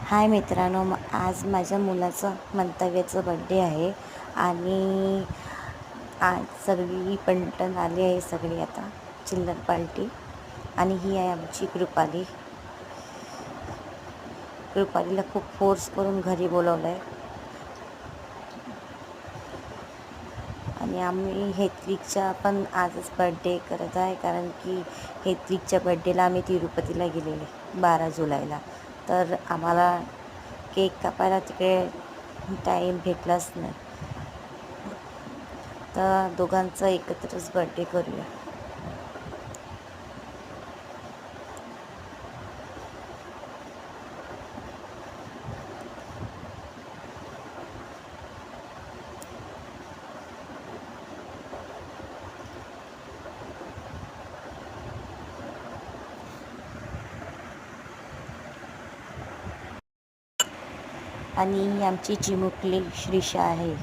हाय मित्रांनो, आज माझ्या मुलाचं मंतव्याचं बड्डे आहे आणि आज सगळी पंटण आली आहे. सगळी आता चिल्लर पार्टी. आणि ही आहे आमची कृपालीला खूप फोर्स करून घरी बोलवलं आहे. आणि आम्ही हेत्विकचा पण आजच बड्डे करत आहे, कारण की हेत्विकच्या बड्डेला आम्ही तिरुपतीला गेलेले 12 जुलैला. तर आम्हाला केक कापायला तिकडे टाईम भेटलाच नाही, तर दोघांचा एकत्रच बड्डे करूया. आणि ही आमची चिमुकली श्रीषा आहे.